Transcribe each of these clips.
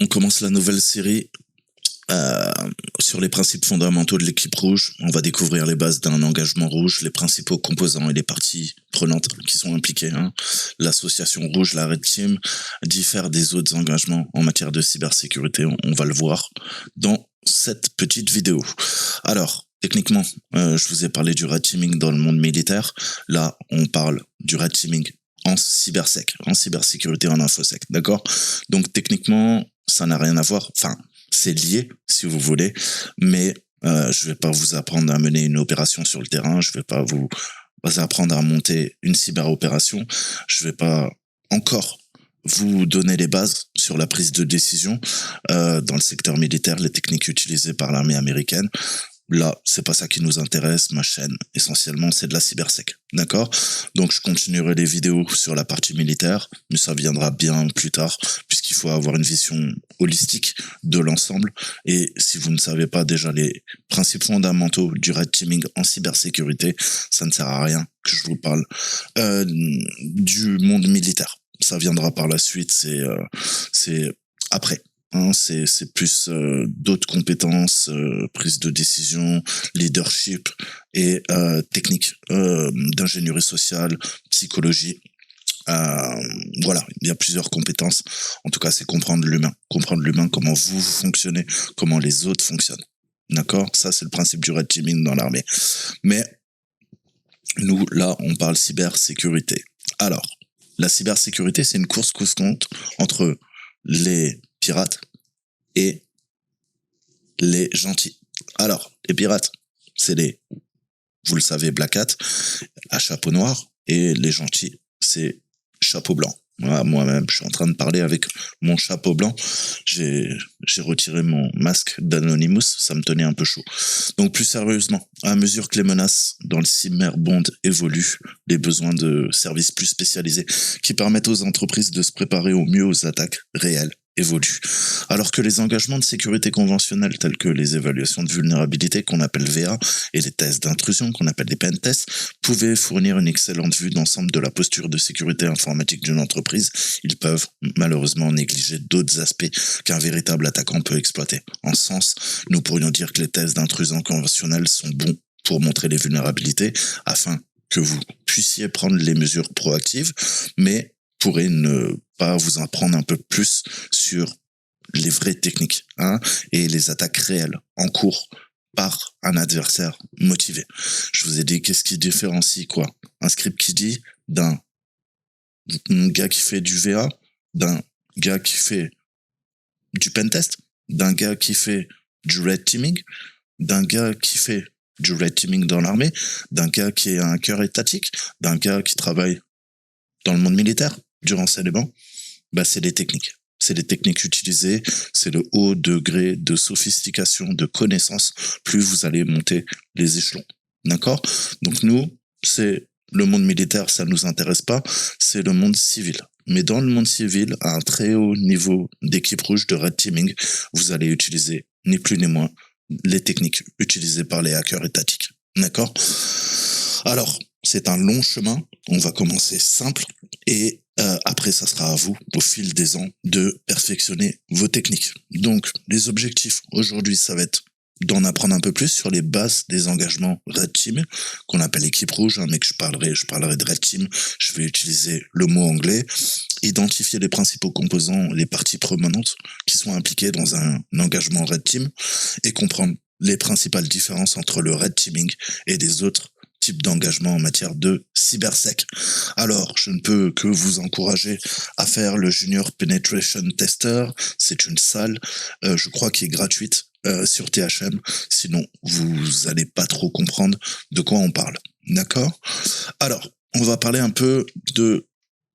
on commence la nouvelle série euh, sur les principes fondamentaux de l'équipe rouge. On va découvrir les bases d'un engagement rouge, les principaux composants et les parties prenantes qui sont impliquées. L'association rouge, la Red Team, diffère des autres engagements en matière de cybersécurité. On va le voir dans cette petite vidéo. Alors, techniquement, je vous ai parlé du red teaming dans le monde militaire. Là, on parle du red teaming en cybersec, en cybersécurité, en infosec, d'accord? Donc techniquement, ça n'a rien à voir. Enfin, c'est lié, si vous voulez, mais je vais pas vous apprendre à mener une opération sur le terrain. Je vais pas vous apprendre à monter une cyberopération. Je vais pas encore vous donner les bases sur la prise de décision dans le secteur militaire, les techniques utilisées par l'armée américaine. Là, c'est pas ça qui nous intéresse. Ma chaîne, essentiellement, c'est de la cybersec. D'accord? Donc, je continuerai les vidéos sur la partie militaire, mais ça viendra bien plus tard, puisqu'il faut avoir une vision holistique de l'ensemble. Et si vous ne savez pas déjà les principes fondamentaux du red teaming en cybersécurité, ça ne sert à rien que je vous parle du monde militaire. Ça viendra par la suite, c'est après. C'est plus d'autres compétences, prise de décision, leadership et technique d'ingénierie sociale, psychologie. Voilà, il y a plusieurs compétences. En tout cas, c'est comprendre l'humain, comment vous fonctionnez, comment les autres fonctionnent. D'accord? Ça, c'est le principe du red teaming dans l'armée. Mais nous, là, on parle cybersécurité. Alors, la cybersécurité, c'est une course constante entre les pirates et les gentils. Alors, les pirates, c'est vous le savez, Black Hat, à chapeau noir, et les gentils, c'est chapeau blanc. Voilà, moi-même, je suis en train de parler avec mon chapeau blanc. J'ai retiré mon masque d'Anonymous, ça me tenait un peu chaud. Donc, plus sérieusement, à mesure que les menaces dans le cyberbond évoluent, les besoins de services plus spécialisés qui permettent aux entreprises de se préparer au mieux aux attaques réelles évoluent. Alors que les engagements de sécurité conventionnels tels que les évaluations de vulnérabilité qu'on appelle VA et les tests d'intrusion qu'on appelle les pen tests pouvaient fournir une excellente vue d'ensemble de la posture de sécurité informatique d'une entreprise, ils peuvent malheureusement négliger d'autres aspects qu'un véritable attaquant peut exploiter. En ce sens, nous pourrions dire que les tests d'intrusion conventionnels sont bons pour montrer les vulnérabilités afin que vous puissiez prendre les mesures proactives, mais pourrait ne pas vous en prendre un peu plus sur les vraies techniques et les attaques réelles en cours par un adversaire motivé. Je vous ai dit qu'est-ce qui différencie quoi? Un script qui dit d'un gars qui fait du VA, d'un gars qui fait du pentest, d'un gars qui fait du red teaming, d'un gars qui fait du red teaming dans l'armée, d'un gars qui est un hacker étatique, d'un gars qui travaille dans le monde militaire, du renseignement, c'est les techniques. C'est les techniques utilisées, c'est le haut degré de sophistication, de connaissance, plus vous allez monter les échelons. D'accord? Donc nous, c'est le monde militaire, ça ne nous intéresse pas, c'est le monde civil. Mais dans le monde civil, à un très haut niveau d'équipe rouge de red teaming, vous allez utiliser ni plus ni moins les techniques utilisées par les hackers étatiques. D'accord? Alors, c'est un long chemin, on va commencer simple et après ça sera à vous, au fil des ans, de perfectionner vos techniques. Donc, les objectifs aujourd'hui, ça va être d'en apprendre un peu plus sur les bases des engagements Red Team, qu'on appelle équipe rouge, mais que je parlerai de Red Team, je vais utiliser le mot anglais, identifier les principaux composants, les parties prenantes qui sont impliquées dans un engagement Red Team, et comprendre les principales différences entre le Red Teaming et les autres type d'engagement en matière de cybersec. Alors, je ne peux que vous encourager à faire le Junior Penetration Tester. C'est une salle, je crois, qui est gratuite sur THM. Sinon, vous allez pas trop comprendre de quoi on parle. D'accord? Alors, on va parler un peu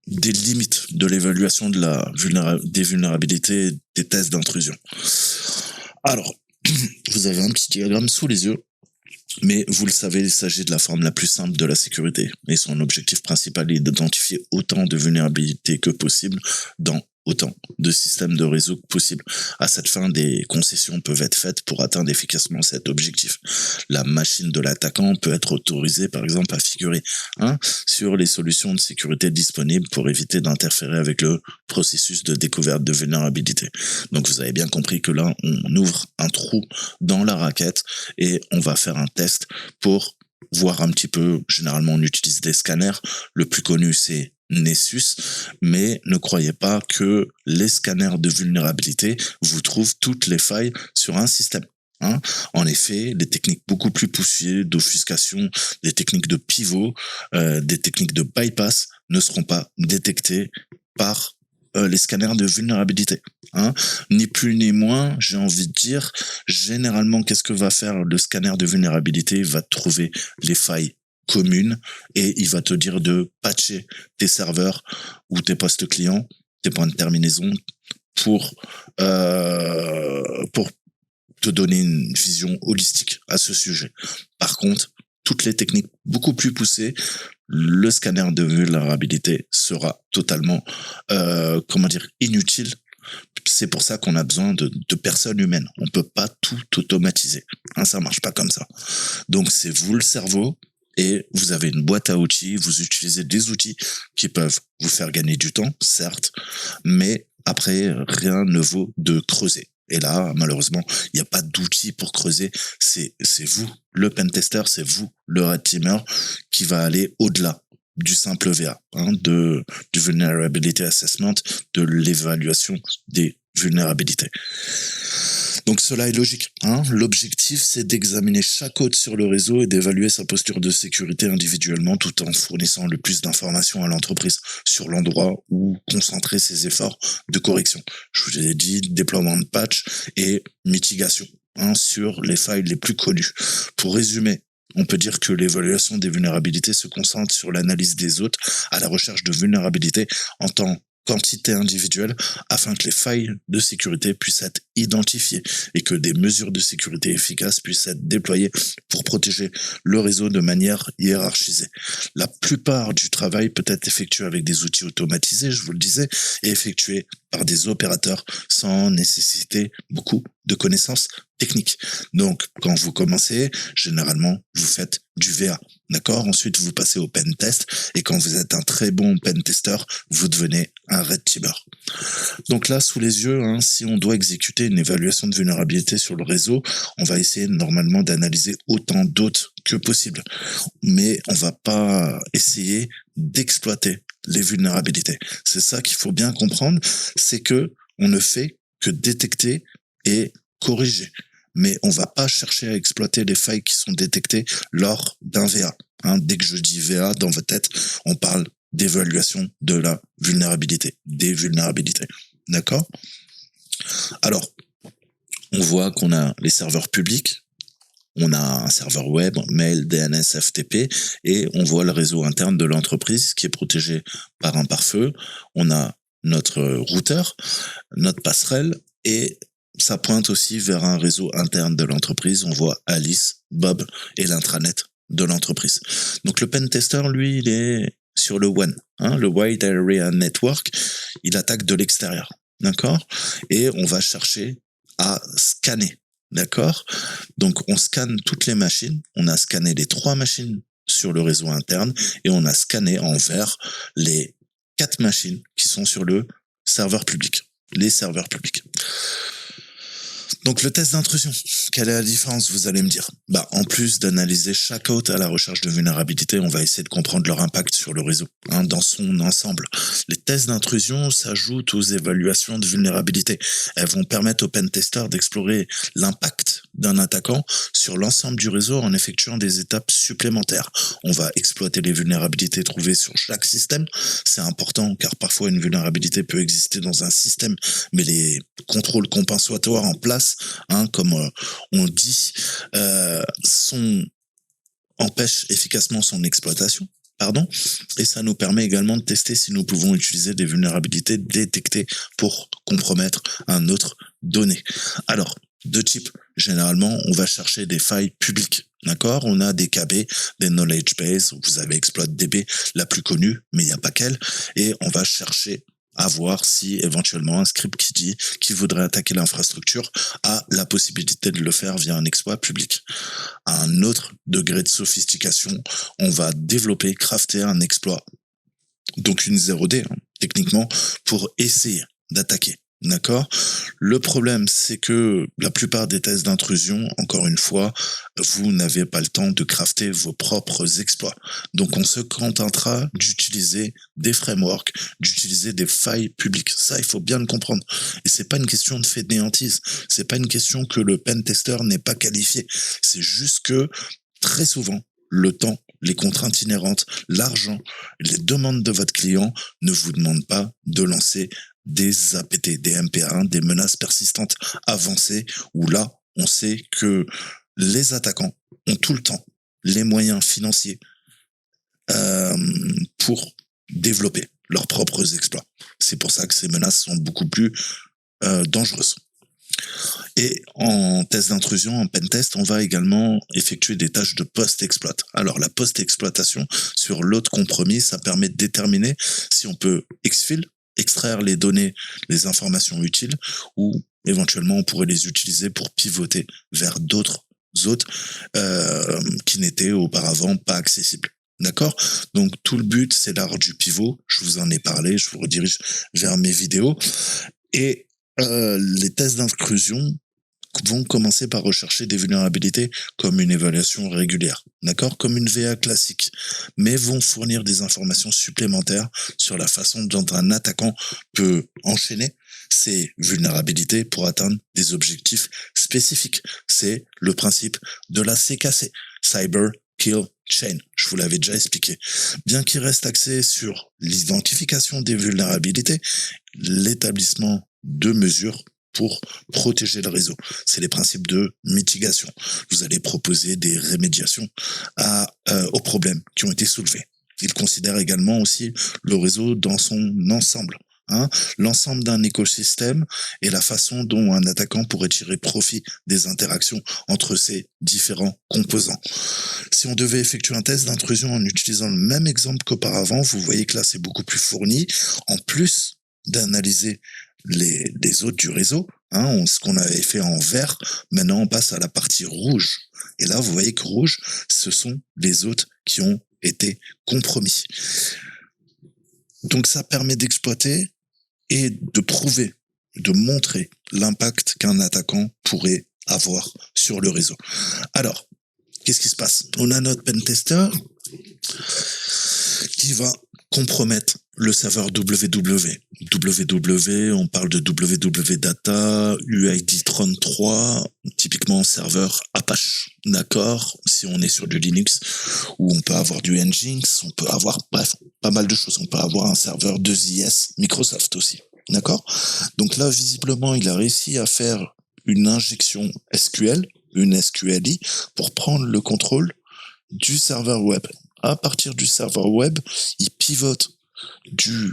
des limites de l'évaluation des vulnérabilités des tests d'intrusion. Alors, vous avez un petit diagramme sous les yeux. Mais vous le savez, il s'agit de la forme la plus simple de la sécurité. Et son objectif principal est d'identifier autant de vulnérabilités que possible dans autant de systèmes de réseau que possible. À cette fin, des concessions peuvent être faites pour atteindre efficacement cet objectif. La machine de l'attaquant peut être autorisée, par exemple, à figurer sur les solutions de sécurité disponibles pour éviter d'interférer avec le processus de découverte de vulnérabilité. Donc vous avez bien compris que là, on ouvre un trou dans la raquette et on va faire un test pour voir un petit peu. Généralement, on utilise des scanners. Le plus connu, c'est Nessus, mais ne croyez pas que les scanners de vulnérabilité vous trouvent toutes les failles sur un système. En effet, des techniques beaucoup plus poussées d'offuscation, des techniques de pivot, des techniques de bypass ne seront pas détectées par les scanners de vulnérabilité. Ni plus ni moins, j'ai envie de dire, généralement, qu'est-ce que va faire le scanner de vulnérabilité? Il va trouver les failles communes et il va te dire de patcher tes serveurs ou tes postes clients, tes points de terminaison pour te donner une vision holistique à ce sujet. Par contre, toutes les techniques beaucoup plus poussées, le scanner de vulnérabilité sera totalement, inutile. C'est pour ça qu'on a besoin de personnes humaines. On peut pas tout automatiser. Ça marche pas comme ça. Donc c'est vous le cerveau et vous avez une boîte à outils. Vous utilisez des outils qui peuvent vous faire gagner du temps, certes, mais après rien ne vaut de creuser. Et là, malheureusement, il n'y a pas d'outils pour creuser. C'est vous, le pentester, c'est vous, le red teamer, qui va aller au-delà du simple VA, du vulnerability assessment, de l'évaluation des vulnérabilités. Donc cela est logique. L'objectif, c'est d'examiner chaque hôte sur le réseau et d'évaluer sa posture de sécurité individuellement tout en fournissant le plus d'informations à l'entreprise sur l'endroit où concentrer ses efforts de correction. Je vous ai dit déploiement de patch et mitigation sur les failles les plus connues. Pour résumer, on peut dire que l'évaluation des vulnérabilités se concentre sur l'analyse des hôtes à la recherche de vulnérabilités en tant quantité individuelle afin que les failles de sécurité puissent être identifiées et que des mesures de sécurité efficaces puissent être déployées pour protéger le réseau de manière hiérarchisée. La plupart du travail peut être effectué avec des outils automatisés, je vous le disais, et effectué par des opérateurs sans nécessiter beaucoup de connaissances techniques. Donc, quand vous commencez, généralement, vous faites du VA. D'accord? Ensuite, vous passez au pen test. Et quand vous êtes un très bon pen tester, vous devenez un red teamer. Donc là, sous les yeux, si on doit exécuter une évaluation de vulnérabilité sur le réseau, on va essayer normalement d'analyser autant d'hôtes que possible. Mais on va pas essayer d'exploiter les vulnérabilités. C'est ça qu'il faut bien comprendre, c'est que on ne fait que détecter et corriger. Mais on va pas chercher à exploiter les failles qui sont détectées lors d'un VA. Dès que je dis VA, dans votre tête, on parle d'évaluation de la vulnérabilité, des vulnérabilités. D'accord? Alors, on voit qu'on a les serveurs publics, on a un serveur web, mail, DNS, FTP, et on voit le réseau interne de l'entreprise qui est protégé par un pare-feu. On a notre routeur, notre passerelle, et ça pointe aussi vers un réseau interne de l'entreprise. On voit Alice, Bob et l'intranet de l'entreprise. Donc le pen tester, lui, il est sur le WAN, le Wide Area Network. Il attaque de l'extérieur, d'accord? Et on va chercher à scanner. D'accord? Donc, on scanne toutes les machines. On a scanné les 3 machines sur le réseau interne et on a scanné en vert les 4 machines qui sont sur le serveur public, les serveurs publics. Donc, le test d'intrusion, quelle est la différence, vous allez me dire? En plus d'analyser chaque hôte à la recherche de vulnérabilité, on va essayer de comprendre leur impact sur le réseau, dans son ensemble. Les tests d'intrusion s'ajoutent aux évaluations de vulnérabilité. Elles vont permettre aux pentesters d'explorer l'impact d'un attaquant sur l'ensemble du réseau en effectuant des étapes supplémentaires. On va exploiter les vulnérabilités trouvées sur chaque système. C'est important car parfois une vulnérabilité peut exister dans un système, mais les contrôles compensatoires en place, comme on dit, empêchent efficacement son exploitation. Et ça nous permet également de tester si nous pouvons utiliser des vulnérabilités détectées pour compromettre un autre donné. Alors, deux types. Généralement, on va chercher des failles publiques. D'accord? On a des KB, des knowledge base. Vous avez exploit DB, la plus connue, mais il n'y a pas qu'elle. Et on va chercher à voir si éventuellement un script qui voudrait attaquer l'infrastructure a la possibilité de le faire via un exploit public. À un autre degré de sophistication, on va développer, crafter un exploit, donc une 0D, techniquement, pour essayer d'attaquer. D'accord? Le problème, c'est que la plupart des tests d'intrusion, encore une fois, vous n'avez pas le temps de crafter vos propres exploits. Donc, on se contentera d'utiliser des frameworks, d'utiliser des failles publiques. Ça, il faut bien le comprendre. Et c'est pas une question de fainéantise. C'est pas une question que le pen tester n'est pas qualifié. C'est juste que, très souvent, le temps, les contraintes inhérentes, l'argent, les demandes de votre client ne vous demandent pas de lancer des APT, des MPA1, des menaces persistantes avancées, où là, on sait que les attaquants ont tout le temps les moyens financiers pour développer leurs propres exploits. C'est pour ça que ces menaces sont beaucoup plus dangereuses. Et en test d'intrusion, en pentest, on va également effectuer des tâches de post-exploit. Alors, la post-exploitation, sur l'autre compromis, ça permet de déterminer si on peut extraire les données, les informations utiles, ou éventuellement on pourrait les utiliser pour pivoter vers d'autres hôtes qui n'étaient auparavant pas accessibles. D'accord? Donc, tout le but, c'est l'art du pivot. Je vous en ai parlé, je vous redirige vers mes vidéos. Et les tests d'intrusion vont commencer par rechercher des vulnérabilités comme une évaluation régulière, d'accord, comme une VA classique, mais vont fournir des informations supplémentaires sur la façon dont un attaquant peut enchaîner ces vulnérabilités pour atteindre des objectifs spécifiques. C'est le principe de la CKC, Cyber Kill Chain. Je vous l'avais déjà expliqué. Bien qu'il reste axé sur l'identification des vulnérabilités, l'établissement de mesures pour protéger le réseau. C'est les principes de mitigation. Vous allez proposer des rémédiations aux problèmes qui ont été soulevés. Il considère également aussi le réseau dans son ensemble. L'ensemble d'un écosystème et la façon dont un attaquant pourrait tirer profit des interactions entre ces différents composants. Si on devait effectuer un test d'intrusion en utilisant le même exemple qu'auparavant, vous voyez que là c'est beaucoup plus fourni. En plus d'analyser les hôtes du réseau, ce qu'on avait fait en vert, maintenant on passe à la partie rouge. Et là, vous voyez que rouge, ce sont les hôtes qui ont été compromis. Donc ça permet d'exploiter et de prouver, de montrer l'impact qu'un attaquant pourrait avoir sur le réseau. Alors, qu'est-ce qui se passe? On a notre pentester qui va compromettre le serveur WW. WW, on parle de WW Data, UID 33, typiquement serveur Apache, d'accord? Si on est sur du Linux, ou on peut avoir du Nginx, on peut avoir, bref, pas mal de choses. On peut avoir un serveur 2IS Microsoft aussi, d'accord? Donc là, visiblement, il a réussi à faire une injection SQL, une SQLI, pour prendre le contrôle du serveur web. À partir du serveur web, il pivote du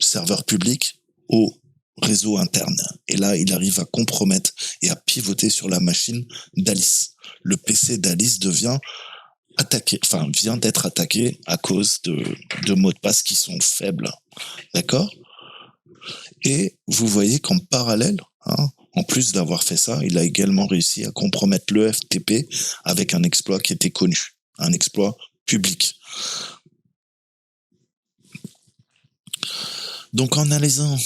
serveur public au réseau interne. Et là, il arrive à compromettre et à pivoter sur la machine d'Alice. Le PC d'Alice vient d'être attaqué à cause de mots de passe qui sont faibles. D'accord? Et vous voyez qu'en parallèle, en plus d'avoir fait ça, il a également réussi à compromettre le FTP avec un exploit qui était connu, un exploit public. Donc en analysant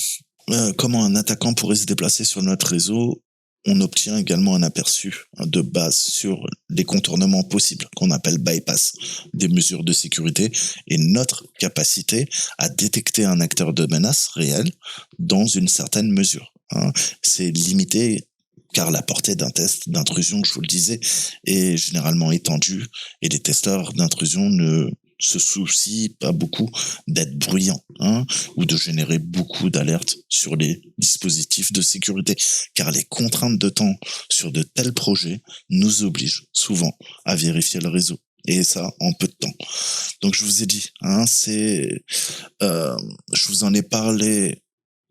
comment un attaquant pourrait se déplacer sur notre réseau, on obtient également un aperçu de base sur les contournements possibles, qu'on appelle bypass, des mesures de sécurité, et notre capacité à détecter un acteur de menace réel dans une certaine mesure. C'est limité car la portée d'un test d'intrusion, je vous le disais, est généralement étendue et les testeurs d'intrusion ne se soucient pas beaucoup d'être bruyants ou de générer beaucoup d'alertes sur les dispositifs de sécurité, car les contraintes de temps sur de tels projets nous obligent souvent à vérifier le réseau. Et ça, en peu de temps. Donc, je vous ai dit, je vous en ai parlé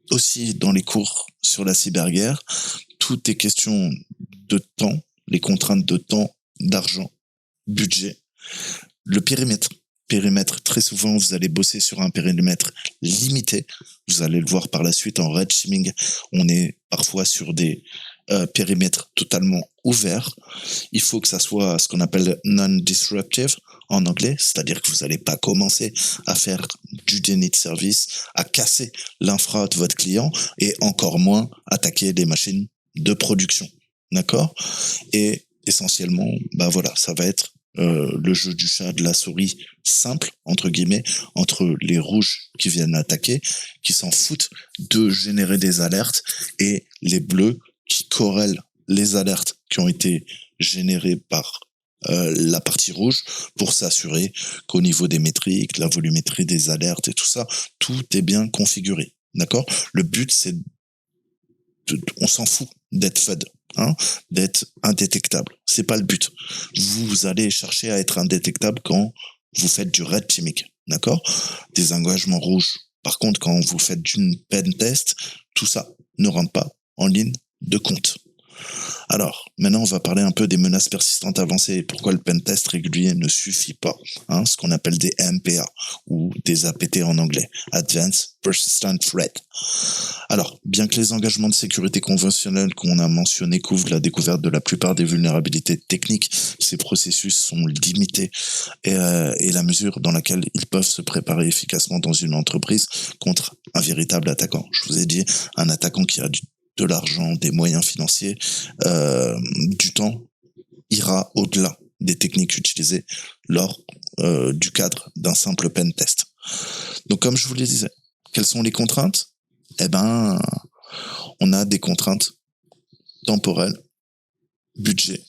aussi dans les cours sur la cyberguerre. Tout est question de temps, les contraintes de temps, d'argent, budget, le périmètre. périmètre, très souvent, vous allez bosser sur un périmètre limité. Vous allez le voir par la suite en red teaming. On est parfois sur des périmètres totalement ouverts. Il faut que ça soit ce qu'on appelle non-disruptive en anglais, c'est-à-dire que vous n'allez pas commencer à faire du déni de service, à casser l'infra de votre client et encore moins attaquer des machines de production. D'accord? Et essentiellement, bah voilà, ça va être le jeu du chat, de la souris simple, entre guillemets, entre les rouges qui viennent attaquer, qui s'en foutent de générer des alertes, et les bleus qui corrèlent les alertes qui ont été générées par la partie rouge pour s'assurer qu'au niveau des métriques, la volumétrie des alertes et tout ça, tout est bien configuré. D'accord? Le but, c'est on s'en fout d'être FUD, hein, d'être indétectable. C'est pas le but. Vous allez chercher à être indétectable quand vous faites du red teaming, d'accord? Des engagements rouges. Par contre, quand vous faites d'une pen test, tout ça ne rentre pas en ligne de compte. Alors, maintenant, on va parler un peu des menaces persistantes avancées et pourquoi le pentest régulier ne suffit pas, hein, ce qu'on appelle des MPA ou des APT en anglais, Advanced Persistent Threat. Alors, bien que les engagements de sécurité conventionnels qu'on a mentionnés couvrent la découverte de la plupart des vulnérabilités techniques, ces processus sont limités et la mesure dans laquelle ils peuvent se préparer efficacement dans une entreprise contre un véritable attaquant. Je vous ai dit, un attaquant qui a de l'argent, des moyens financiers, du temps, ira au-delà des techniques utilisées lors du cadre d'un simple pen test. Donc, comme je vous le disais, quelles sont les contraintes? Eh ben, on a des contraintes temporelles, budget.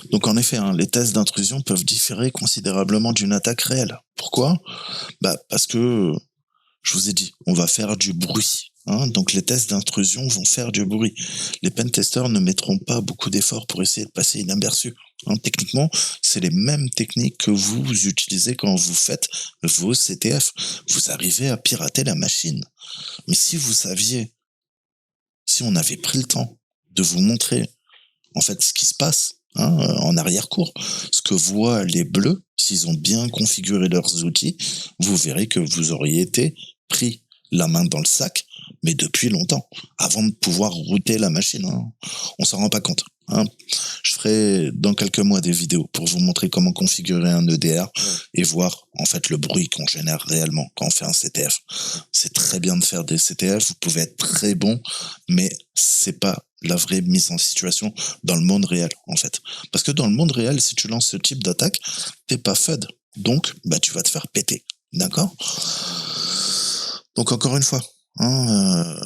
Donc en effet, hein, les tests d'intrusion peuvent différer considérablement d'une attaque réelle. Pourquoi? Parce que, je vous ai dit, on va faire du bruit. Hein, donc les tests d'intrusion vont faire du bruit. Les pentesters ne mettront pas beaucoup d'efforts pour essayer de passer inaperçus. Hein, techniquement, c'est les mêmes techniques que vous utilisez quand vous faites vos CTF. Vous arrivez à pirater la machine. Mais si vous saviez, si on avait pris le temps de vous montrer en fait ce qui se passe, hein, en arrière-cour, ce que voient les bleus, s'ils ont bien configuré leurs outils, vous verrez que vous auriez été pris la main dans le sac, mais depuis longtemps, avant de pouvoir router la machine. Hein. On s'en rend pas compte. Hein. Je ferai dans quelques mois des vidéos pour vous montrer comment configurer un EDR et voir en fait le bruit qu'on génère réellement quand on fait un CTF. C'est très bien de faire des CTF, vous pouvez être très bon, mais c'est pas la vraie mise en situation dans le monde réel, en fait. Parce que dans le monde réel, si tu lances ce type d'attaque, t'es pas FUD. Donc, tu vas te faire péter. D'accord? Donc, encore une fois, hein,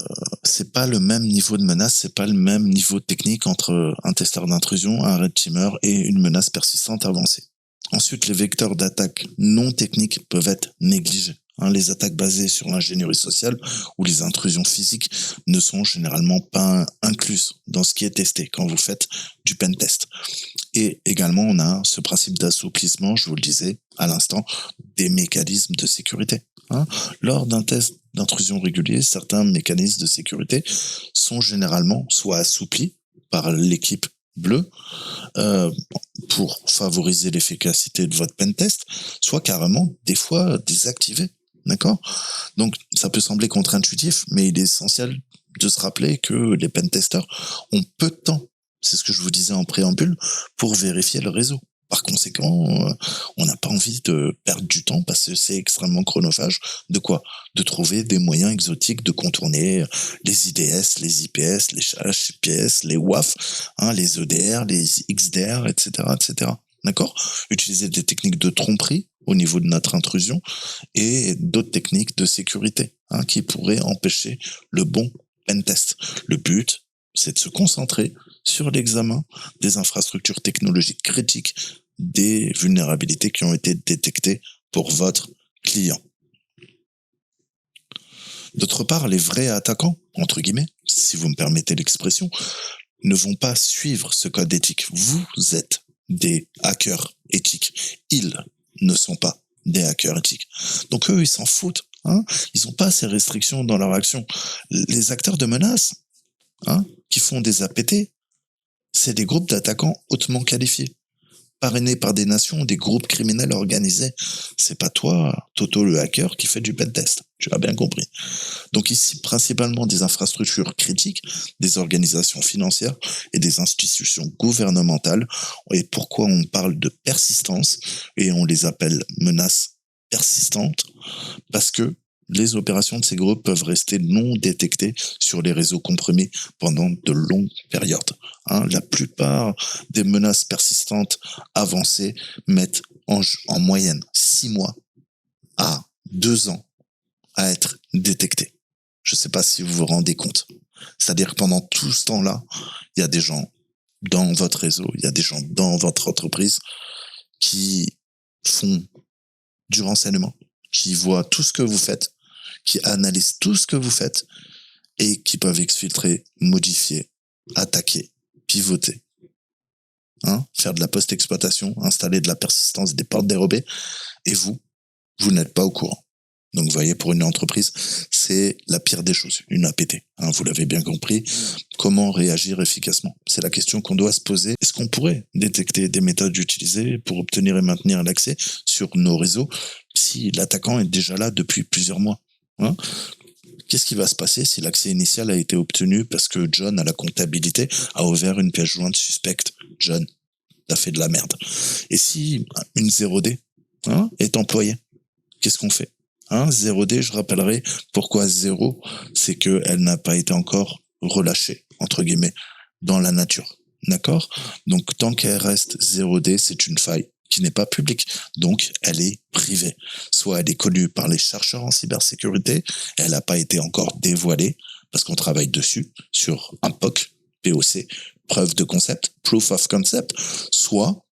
c'est pas le même niveau de menace, c'est pas le même niveau technique entre un testeur d'intrusion, un red teamer et une menace persistante avancée. Ensuite, les vecteurs d'attaque non techniques peuvent être négligés. Les attaques basées sur l'ingénierie sociale ou les intrusions physiques ne sont généralement pas incluses dans ce qui est testé quand vous faites du pen test. Et également, on a ce principe d'assouplissement, je vous le disais à l'instant, des mécanismes de sécurité. Lors d'un test d'intrusion régulier, certains mécanismes de sécurité sont généralement soit assouplis par l'équipe bleue pour favoriser l'efficacité de votre pen test, soit carrément des fois désactivés. D'accord? Donc, ça peut sembler contre-intuitif, mais il est essentiel de se rappeler que les pentesters ont peu de temps, c'est ce que je vous disais en préambule, pour vérifier le réseau. Par conséquent, on n'a pas envie de perdre du temps parce que c'est extrêmement chronophage. De quoi? De trouver des moyens exotiques de contourner les IDS, les IPS, les HPS, les WAF, les EDR, les XDR, etc., etc. D'accord? Utiliser des techniques de tromperie au niveau de notre intrusion et d'autres techniques de sécurité qui pourraient empêcher le bon pentest. Le but, c'est de se concentrer sur l'examen des infrastructures technologiques critiques, des vulnérabilités qui ont été détectées pour votre client. D'autre part, les vrais attaquants, entre guillemets, si vous me permettez l'expression, ne vont pas suivre ce code éthique. Vous êtes des hackers éthiques. Ils ne sont pas des hackers éthiques. Donc eux, ils s'en foutent. Ils n'ont pas ces restrictions dans leur action. Les acteurs de menace qui font des APT, c'est des groupes d'attaquants hautement qualifiés, parrainés par des nations ou des groupes criminels organisés. C'est pas toi, Toto le hacker, qui fait du pentest. Tu as bien compris. Donc ici, principalement des infrastructures critiques, des organisations financières et des institutions gouvernementales. Et pourquoi on parle de persistance et on les appelle menaces persistantes? Parce que les opérations de ces groupes peuvent rester non détectées sur les réseaux compromis pendant de longues périodes. La plupart des menaces persistantes avancées mettent en moyenne 6 mois à 2 ans à être détectées. Je ne sais pas si vous vous rendez compte. C'est-à-dire que pendant tout ce temps-là, il y a des gens dans votre réseau, il y a des gens dans votre entreprise qui font du renseignement, qui voient tout ce que vous faites, qui analysent tout ce que vous faites et qui peuvent exfiltrer, modifier, attaquer, pivoter, faire de la post-exploitation, installer de la persistance, des portes dérobées, et vous n'êtes pas au courant. Donc, vous voyez, pour une entreprise, c'est la pire des choses, une APT. Vous l'avez bien compris. Comment réagir efficacement? C'est la question qu'on doit se poser. Est-ce qu'on pourrait détecter des méthodes utilisées pour obtenir et maintenir l'accès sur nos réseaux si l'attaquant est déjà là depuis plusieurs mois? Qu'est-ce qui va se passer si l'accès initial a été obtenu parce que John, à la comptabilité, a ouvert une pièce jointe suspecte? John, t'as fait de la merde. Et si une 0D est employée, qu'est-ce qu'on fait 0D, je rappellerai pourquoi 0, c'est qu'elle n'a pas été encore relâchée, entre guillemets, dans la nature. D'accord? Donc, tant qu'elle reste 0D, c'est une faille qui n'est pas publique. Donc, elle est privée. Soit elle est connue par les chercheurs en cybersécurité, elle n'a pas été encore dévoilée, parce qu'on travaille dessus, sur un POC, preuve de concept, proof of concept, soit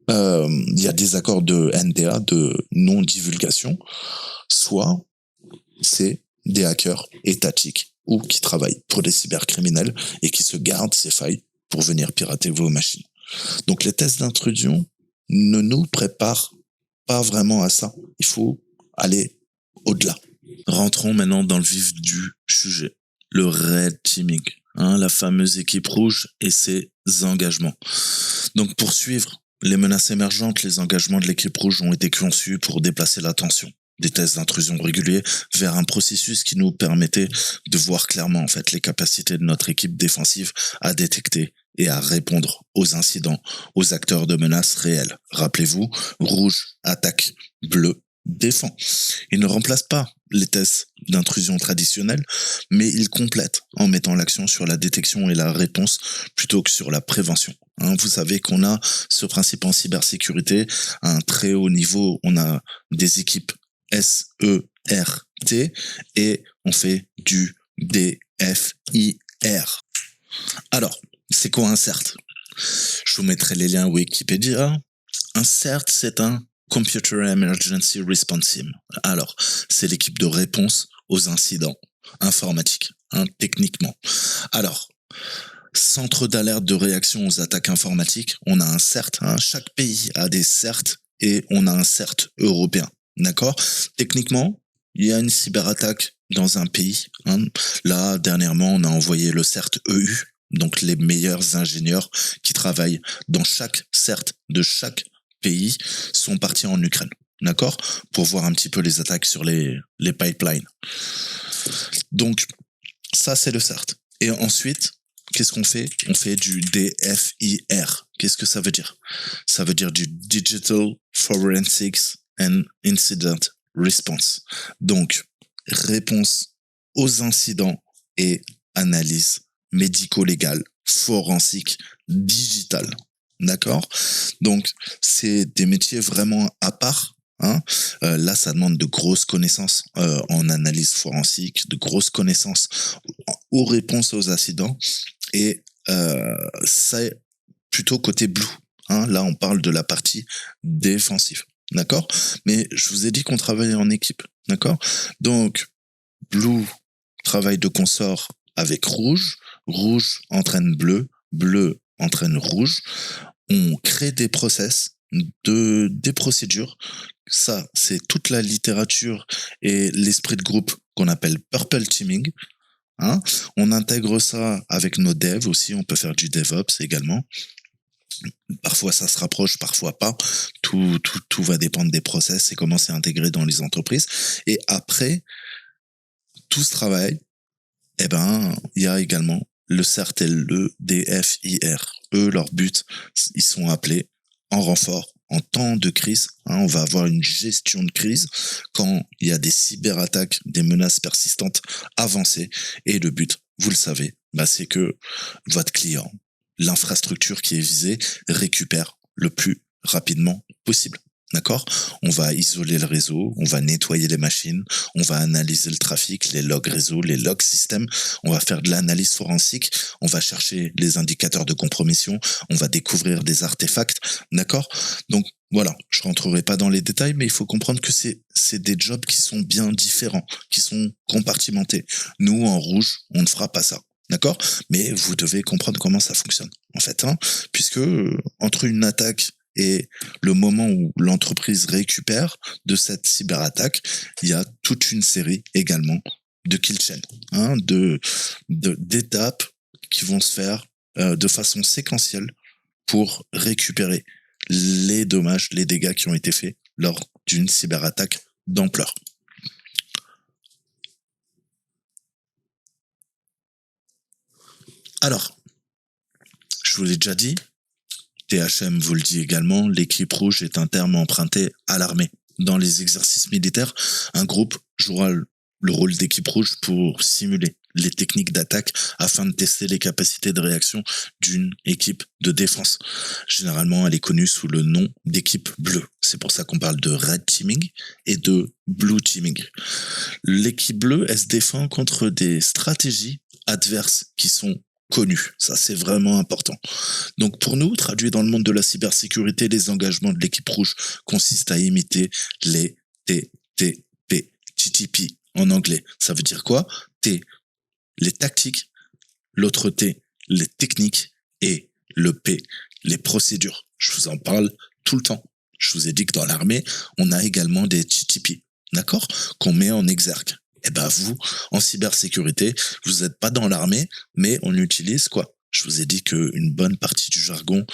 il y a des accords de NDA, de non-divulgation, soit c'est des hackers étatiques ou qui travaillent pour des cybercriminels et qui se gardent ces failles pour venir pirater vos machines. Donc les tests d'intrusion ne nous préparent pas vraiment à ça. Il faut aller au-delà. Rentrons maintenant dans le vif du sujet. Le red teaming, la fameuse équipe rouge et ses engagements. Donc pour suivre les menaces émergentes, les engagements de l'équipe rouge ont été conçus pour déplacer l'attention des tests d'intrusion réguliers vers un processus qui nous permettait de voir clairement en fait les capacités de notre équipe défensive à détecter et à répondre aux incidents, aux acteurs de menaces réelles. Rappelez-vous, rouge attaque, bleu défend. Il ne remplace pas les tests d'intrusion traditionnels, mais il complète en mettant l'accent sur la détection et la réponse plutôt que sur la prévention. Vous savez qu'on a ce principe en cybersécurité à un très haut niveau. On a des équipes SERT et on fait du DFIR. Alors, c'est quoi un CERT? Je vous mettrai les liens Wikipédia. Un CERT, c'est un Computer Emergency Response Team. Alors, c'est l'équipe de réponse aux incidents informatiques, techniquement. Alors, centre d'alerte de réaction aux attaques informatiques, on a un CERT. Chaque pays a des CERT et on a un CERT européen. D'accord? Techniquement, il y a une cyberattaque dans un pays. Là, dernièrement, on a envoyé le CERT EU, donc les meilleurs ingénieurs qui travaillent dans chaque CERT de chaque pays sont partis en Ukraine. D'accord? Pour voir un petit peu les attaques sur les pipelines. Donc, ça, c'est le CERT. Et ensuite, qu'est-ce qu'on fait? On fait du DFIR. Qu'est-ce que ça veut dire? Ça veut dire du Digital Forensics and Incident Response. Donc, réponse aux incidents et analyse médico-légale, forensique, digitale. D'accord? Donc, c'est des métiers vraiment à part. Là, ça demande de grosses connaissances en analyse forensique, de grosses connaissances aux réponses aux incidents. Et c'est plutôt côté blue. Là, on parle de la partie défensive. D'accord? Mais je vous ai dit qu'on travaillait en équipe. D'accord? Donc, blue travaille de consort avec rouge. Rouge entraîne bleu. Bleu entraîne rouge. On crée des process, des procédures. Ça, c'est toute la littérature et l'esprit de groupe qu'on appelle purple teaming. Hein. On intègre ça avec nos devs aussi, on peut faire du DevOps également. Parfois ça se rapproche, parfois pas. Tout va dépendre des process et comment c'est intégré dans les entreprises. Et après tout ce travail, eh ben, il y a également le CERT et le DFIR. Eux, leur but, ils sont appelés en renfort en temps de crise. Hein, on va avoir une gestion de crise quand il y a des cyberattaques, des menaces persistantes avancées. Et le but, vous le savez, bah, c'est que votre client, l'infrastructure qui est visée, récupère le plus rapidement possible. D'accord? On va isoler le réseau, on va nettoyer les machines, on va analyser le trafic, les logs réseau, les logs système, on va faire de l'analyse forensique, on va chercher les indicateurs de compromission, on va découvrir des artefacts, d'accord? Donc voilà, je rentrerai pas dans les détails, mais il faut comprendre que c'est des jobs qui sont bien différents, qui sont compartimentés. Nous, en rouge, on ne fera pas ça. D'accord? Mais vous devez comprendre comment ça fonctionne, en fait, hein, puisque entre une attaque et le moment où l'entreprise récupère de cette cyberattaque, il y a toute une série également de kill chain, hein, d'étapes qui vont se faire de façon séquentielle pour récupérer les dommages, les dégâts qui ont été faits lors d'une cyberattaque d'ampleur. Alors, je vous l'ai déjà dit, THM vous le dit également, l'équipe rouge est un terme emprunté à l'armée. Dans les exercices militaires, un groupe jouera le rôle d'équipe rouge pour simuler les techniques d'attaque afin de tester les capacités de réaction d'une équipe de défense. Généralement, elle est connue sous le nom d'équipe bleue. C'est pour ça qu'on parle de red teaming et de blue teaming. L'équipe bleue, elle se défend contre des stratégies adverses qui sont connues. Ça, c'est vraiment important. Donc, pour nous, traduit dans le monde de la cybersécurité, les engagements de l'équipe rouge consistent à imiter les TTP, TTP en anglais. Ça veut dire quoi? T, les tactiques, l'autre T, les techniques, et le P, les procédures. Je vous en parle tout le temps. Je vous ai dit que dans l'armée, on a également des TTP, d'accord? Qu'on met en exergue. Eh ben vous, en cybersécurité, vous n'êtes pas dans l'armée, mais on utilise quoi? Je vous ai dit qu'une bonne partie du jargon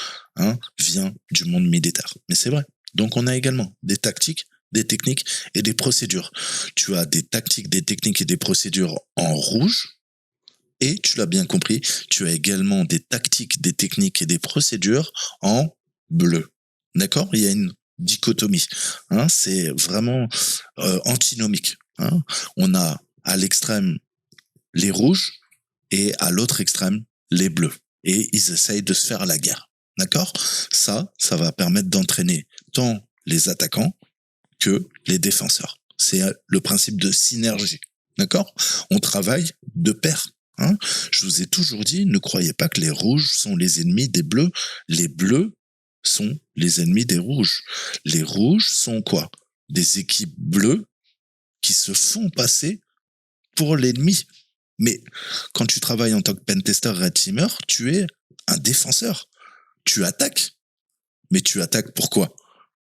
vient du monde militaire. Mais c'est vrai. Donc on a également des tactiques, des techniques et des procédures. Tu as des tactiques, des techniques et des procédures en rouge. Et tu l'as bien compris, tu as également des tactiques, des techniques et des procédures en bleu. D'accord? Il y a une dichotomie. C'est vraiment antinomique. On a à l'extrême les rouges et à l'autre extrême les bleus. Et ils essayent de se faire la guerre. D'accord? Ça va permettre d'entraîner tant les attaquants que les défenseurs. C'est le principe de synergie. D'accord? On travaille de pair. Je vous ai toujours dit, ne croyez pas que les rouges sont les ennemis des bleus. Les bleus sont les ennemis des rouges. Les rouges sont quoi? Des équipes bleues qui se font passer pour l'ennemi. Mais quand tu travailles en tant que pentester red teamer, tu es un défenseur. Tu attaques. Mais tu attaques pourquoi?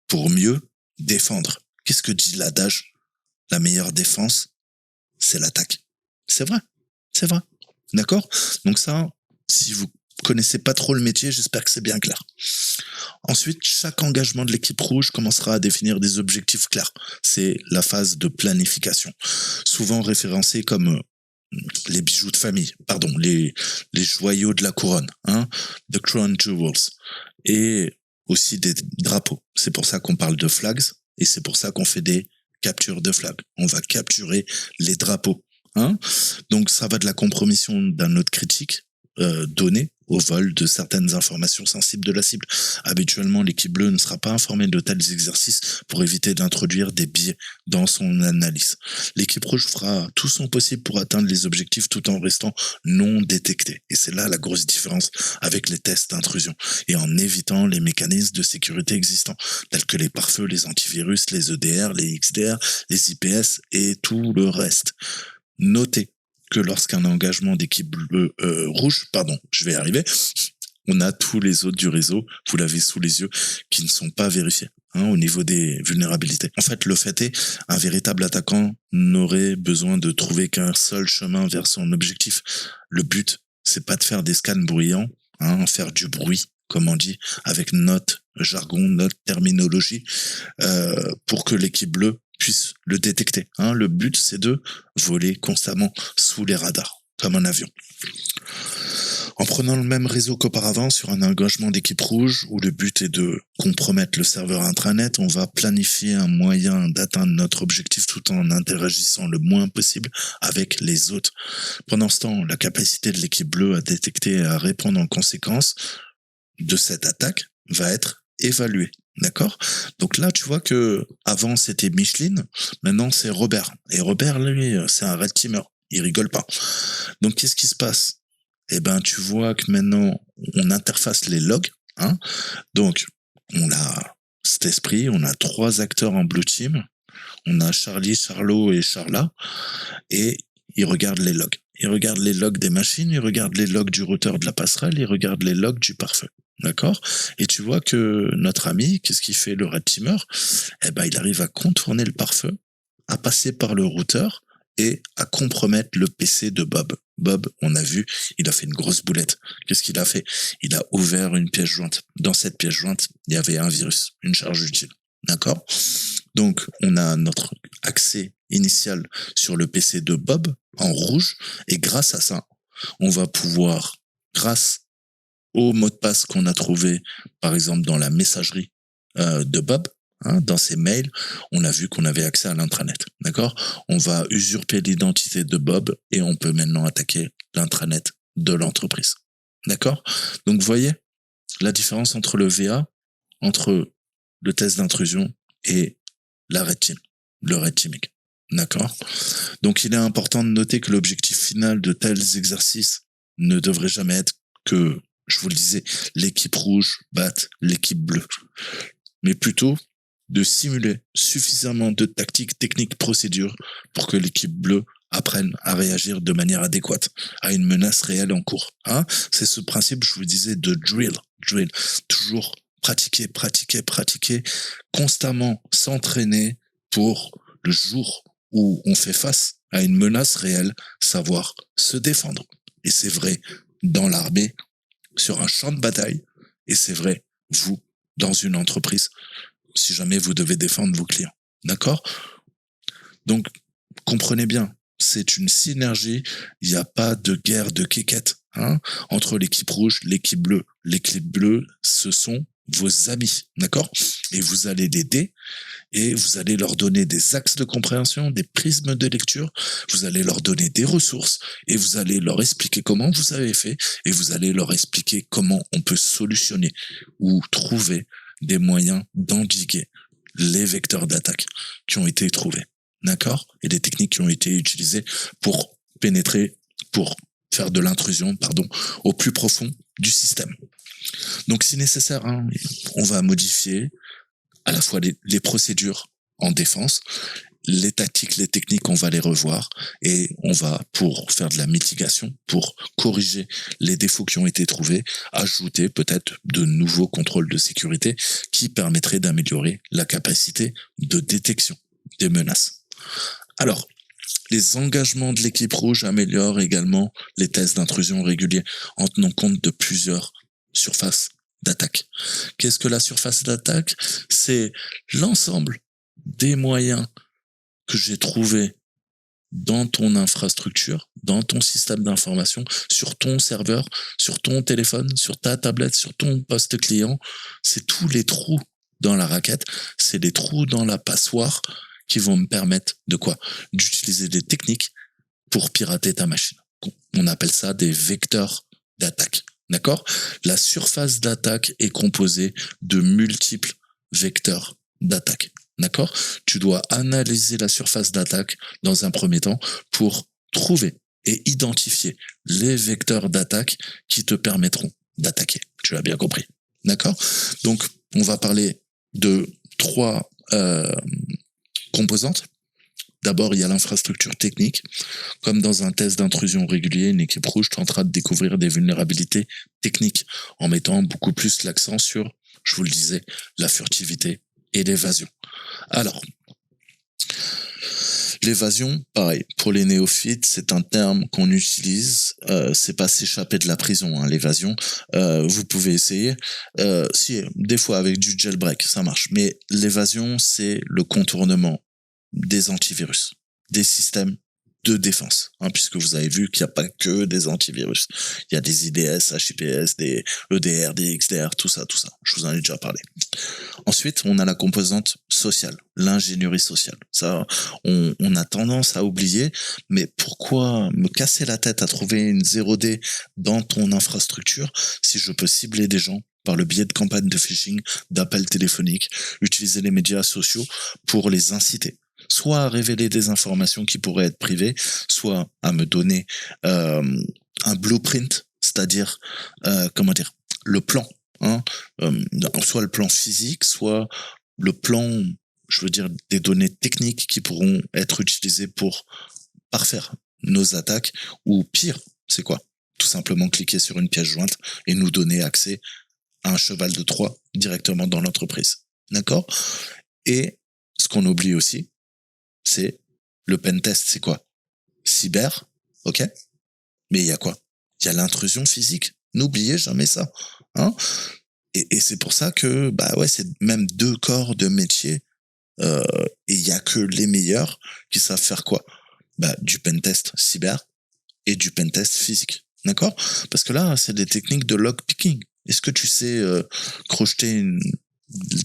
Pour mieux défendre. Qu'est-ce que dit l'adage? La meilleure défense, c'est l'attaque. C'est vrai. C'est vrai. D'accord? Donc ça, si vous connaissez pas trop le métier, j'espère que c'est bien clair. Ensuite, chaque engagement de l'équipe rouge commencera à définir des objectifs clairs. C'est la phase de planification. Souvent référencée comme les bijoux de famille, pardon, les joyaux de la couronne, the crown jewels, et aussi des drapeaux. C'est pour ça qu'on parle de flags, et c'est pour ça qu'on fait des captures de flags. On va capturer les drapeaux. Donc ça va de la compromission d'un note critique donné au vol de certaines informations sensibles de la cible. Habituellement, l'équipe bleue ne sera pas informée de tels exercices pour éviter d'introduire des biais dans son analyse. L'équipe rouge fera tout son possible pour atteindre les objectifs tout en restant non détectée. Et c'est là la grosse différence avec les tests d'intrusion et en évitant les mécanismes de sécurité existants, tels que les pare-feux, les antivirus, les EDR, les XDR, les IPS et tout le reste. Notez que lorsqu'un engagement d'équipe rouge, je vais y arriver, on a tous les autres du réseau, vous l'avez sous les yeux, qui ne sont pas vérifiés. au niveau des vulnérabilités. En fait, le fait est, un véritable attaquant n'aurait besoin de trouver qu'un seul chemin vers son objectif. Le but, c'est pas de faire des scans bruyants, faire du bruit, comme on dit, avec notre jargon, notre terminologie, pour que l'équipe bleue puisse le détecter. Le but, c'est de voler constamment sous les radars, comme un avion. En prenant le même réseau qu'auparavant sur un engagement d'équipe rouge où le but est de compromettre le serveur intranet, on va planifier un moyen d'atteindre notre objectif tout en interagissant le moins possible avec les autres. Pendant ce temps, la capacité de l'équipe bleue à détecter et à répondre en conséquence de cette attaque va être évaluée. D'accord? Donc là, tu vois que avant c'était Micheline, maintenant c'est Robert. Et Robert, lui, c'est un red teamer. Il rigole pas. Donc qu'est-ce qui se passe? Eh ben, tu vois que maintenant, on interface les logs. Donc, on a cet esprit, on a 3 acteurs en blue team. On a Charlie, Charlot et Charla. Et ils regardent les logs. Ils regardent les logs des machines, ils regardent les logs du routeur de la passerelle, ils regardent les logs du pare-feu. D'accord? Et tu vois que notre ami, qu'est-ce qu'il fait, le red teamer? Eh ben, il arrive à contourner le pare-feu, à passer par le routeur et à compromettre le PC de Bob. Bob, on a vu, il a fait une grosse boulette. Qu'est-ce qu'il a fait? Il a ouvert une pièce jointe. Dans cette pièce jointe, il y avait un virus, une charge utile. D'accord? Donc, on a notre accès initial sur le PC de Bob en rouge. Et grâce à ça, on va pouvoir, grâce au mot de passe qu'on a trouvé, par exemple, dans la messagerie de Bob, dans ses mails, on a vu qu'on avait accès à l'intranet. D'accord? On va usurper l'identité de Bob et on peut maintenant attaquer l'intranet de l'entreprise. D'accord? Donc, vous voyez la différence entre le VA, entre le test d'intrusion et la red team, le red teaming. D'accord? Donc, il est important de noter que l'objectif final de tels exercices ne devrait jamais être que, je vous le disais, l'équipe rouge batte l'équipe bleue, mais plutôt de simuler suffisamment de tactiques, techniques, procédures pour que l'équipe bleue apprenne à réagir de manière adéquate à une menace réelle en cours. C'est ce principe, je vous disais, de drill. Toujours pratiquer, constamment s'entraîner pour le jour où on fait face à une menace réelle, savoir se défendre. Et c'est vrai dans l'armée, sur un champ de bataille, et c'est vrai, vous, dans une entreprise, si jamais vous devez défendre vos clients. D'accord? Donc, comprenez bien, c'est une synergie, il n'y a pas de guerre de kékette entre l'équipe rouge, l'équipe bleue. L'équipe bleue, ce sont vos amis, d'accord? Et vous allez l'aider et vous allez leur donner des axes de compréhension, des prismes de lecture, vous allez leur donner des ressources et vous allez leur expliquer comment vous avez fait et vous allez leur expliquer comment on peut solutionner ou trouver des moyens d'endiguer les vecteurs d'attaque qui ont été trouvés, d'accord? Et les techniques qui ont été utilisées pour pénétrer, pour faire de l'intrusion, au plus profond du système. Donc, si nécessaire, on va modifier à la fois les procédures en défense, les tactiques, les techniques, on va les revoir et on va, pour faire de la mitigation, pour corriger les défauts qui ont été trouvés, ajouter peut-être de nouveaux contrôles de sécurité qui permettraient d'améliorer la capacité de détection des menaces. Alors, les engagements de l'équipe rouge améliorent également les tests d'intrusion réguliers en tenant compte de plusieurs surfaces d'attaque. Qu'est-ce que la surface d'attaque? C'est l'ensemble des moyens que j'ai trouvés dans ton infrastructure, dans ton système d'information, sur ton serveur, sur ton téléphone, sur ta tablette, sur ton poste client. C'est tous les trous dans la raquette, c'est les trous dans la passoire qui vont me permettre de quoi? D'utiliser des techniques pour pirater ta machine. On appelle ça des vecteurs d'attaque. D'accord? La surface d'attaque est composée de multiples vecteurs d'attaque. D'accord? Tu dois analyser la surface d'attaque dans un premier temps pour trouver et identifier les vecteurs d'attaque qui te permettront d'attaquer. Tu l'as bien compris. D'accord? Donc, on va parler de 3 composantes. D'abord, il y a l'infrastructure technique. Comme dans un test d'intrusion régulier, une équipe rouge tentera de découvrir des vulnérabilités techniques en mettant beaucoup plus l'accent sur, je vous le disais, la furtivité et l'évasion. Alors, l'évasion, pareil, pour les néophytes, c'est un terme qu'on utilise. C'est pas s'échapper de la prison, hein, l'évasion. Vous pouvez essayer. Si, des fois avec du jailbreak, ça marche. Mais l'évasion, c'est le contournement des antivirus, des systèmes de défense, hein, puisque vous avez vu qu'il n'y a pas que des antivirus. Il y a des IDS, HIPS, des EDR, des XDR, tout ça. Je vous en ai déjà parlé. Ensuite, on a la composante sociale, l'ingénierie sociale. Ça, on a tendance à oublier, mais pourquoi me casser la tête à trouver une 0D dans ton infrastructure si je peux cibler des gens par le biais de campagnes de phishing, d'appels téléphoniques, utiliser les médias sociaux pour les inciter, soit à révéler des informations qui pourraient être privées, soit à me donner un blueprint, c'est-à-dire, le plan, hein, soit le plan physique, soit le plan, je veux dire, des données techniques qui pourront être utilisées pour parfaire nos attaques, ou pire, c'est quoi? Tout simplement cliquer sur une pièce jointe et nous donner accès à un cheval de Troie directement dans l'entreprise. D'accord? Et ce qu'on oublie aussi, c'est le pentest, c'est quoi? Cyber, ok? Mais il y a quoi? Il y a l'intrusion physique. N'oubliez jamais ça. Hein? Et c'est pour ça que, c'est même 2 corps de métier, et il y a que les meilleurs qui savent faire quoi? Du pentest cyber et du pentest physique. D'accord? Parce que là, c'est des techniques de lockpicking. Est-ce que tu sais crocheter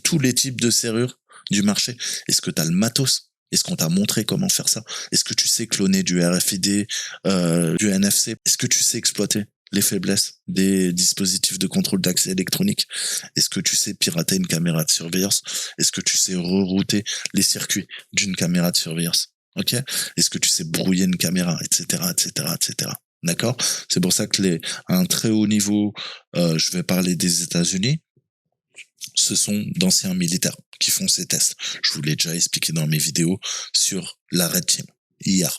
tous les types de serrures du marché? Est-ce que tu as le matos? Est-ce qu'on t'a montré comment faire ça? Est-ce que tu sais cloner du RFID, du NFC? Est-ce que tu sais exploiter les faiblesses des dispositifs de contrôle d'accès électronique? Est-ce que tu sais pirater une caméra de surveillance? Est-ce que tu sais rerouter les circuits d'une caméra de surveillance? Ok? Est-ce que tu sais brouiller une caméra, etc., etc., etc. D'accord? C'est pour ça que à un très haut niveau, je vais parler des États-Unis, ce sont d'anciens militaires qui font ces tests. Je vous l'ai déjà expliqué dans mes vidéos sur la Red Team, hier.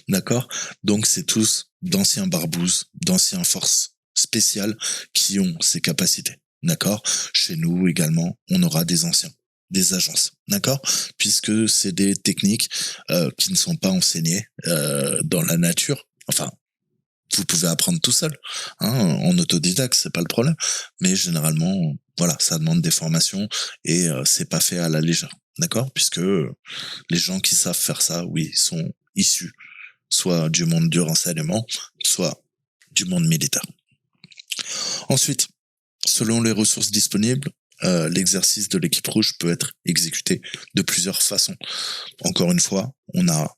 D'accord? Donc, c'est tous d'anciens barbouzes, d'anciens forces spéciales qui ont ces capacités. D'accord? Chez nous également, on aura des anciens, des agences. D'accord? Puisque c'est des techniques qui ne sont pas enseignées dans la nature. Enfin, vous pouvez apprendre tout seul, hein, en autodidacte, c'est pas le problème. Mais généralement, voilà, ça demande des formations et c'est pas fait à la légère, d'accord? Puisque les gens qui savent faire ça, oui, sont issus soit du monde du renseignement, soit du monde militaire. Ensuite, selon les ressources disponibles, l'exercice de l'équipe rouge peut être exécuté de plusieurs façons. Encore une fois, on a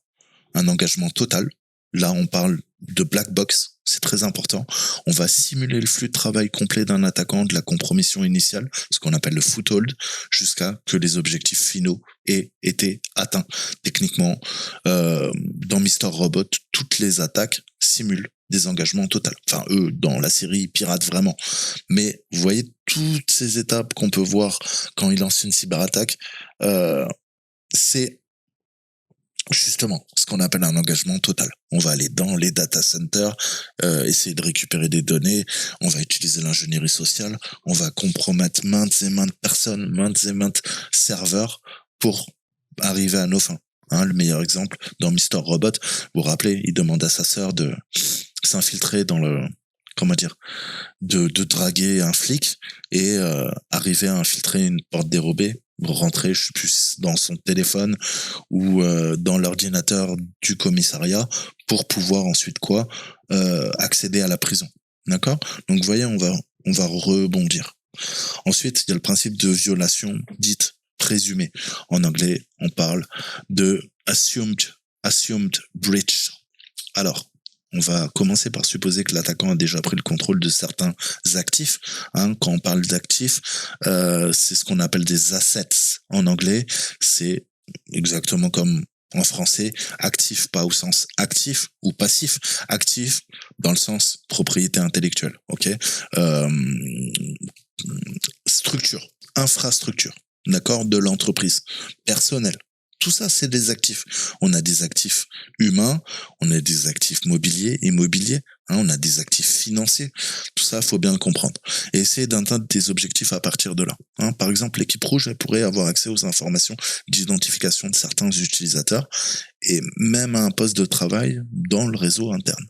un engagement total. Là, on parle de black box, c'est très important. On va simuler le flux de travail complet d'un attaquant de la compromission initiale, ce qu'on appelle le foothold, jusqu'à que les objectifs finaux aient été atteints. Techniquement, dans Mister Robot, toutes les attaques simulent des engagements totaux. Enfin, eux, dans la série, ils piratent vraiment. Mais vous voyez toutes ces étapes qu'on peut voir quand ils lancent une cyberattaque, c'est justement ce qu'on appelle un engagement total. On va aller dans les data centers, essayer de récupérer des données, on va utiliser l'ingénierie sociale, on va compromettre maintes et maintes personnes, maintes et maintes serveurs pour arriver à nos fins. Hein, le meilleur exemple, dans Mister Robot, vous vous rappelez, il demande à sa sœur de s'infiltrer dans de draguer un flic et arriver à infiltrer une porte dérobée, rentrer, je sais plus, dans son téléphone ou dans l'ordinateur du commissariat pour pouvoir ensuite accéder à la prison. D'accord? Donc vous voyez, on va rebondir. Ensuite, il y a le principe de violation dite présumée. En anglais, on parle de assumed breach. Alors, on va commencer par supposer que l'attaquant a déjà pris le contrôle de certains actifs. Hein, quand on parle d'actifs, c'est ce qu'on appelle des assets en anglais. C'est exactement comme en français, actif, pas au sens actif ou passif. Actif dans le sens propriété intellectuelle. Ok, structure, infrastructure, d'accord, de l'entreprise, personnel. Tout ça, c'est des actifs. On a des actifs humains, on a des actifs immobiliers, hein, on a des actifs financiers. Tout ça, faut bien le comprendre. Et essayer d'atteindre des objectifs à partir de là. Hein. Par exemple, l'équipe rouge, elle pourrait avoir accès aux informations d'identification de certains utilisateurs et même à un poste de travail dans le réseau interne.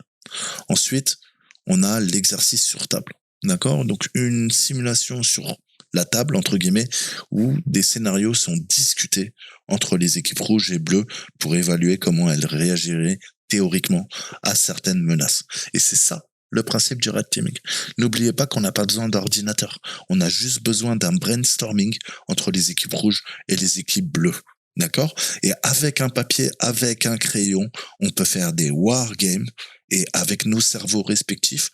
Ensuite, on a l'exercice sur table. D'accord? Donc, une simulation sur la table, entre guillemets, où des scénarios sont discutés entre les équipes rouges et bleues pour évaluer comment elles réagiraient théoriquement à certaines menaces. Et c'est ça le principe du red teaming. N'oubliez pas qu'on n'a pas besoin d'ordinateur. On a juste besoin d'un brainstorming entre les équipes rouges et les équipes bleues. D'accord? Et avec un papier, avec un crayon, on peut faire des wargames et avec nos cerveaux respectifs,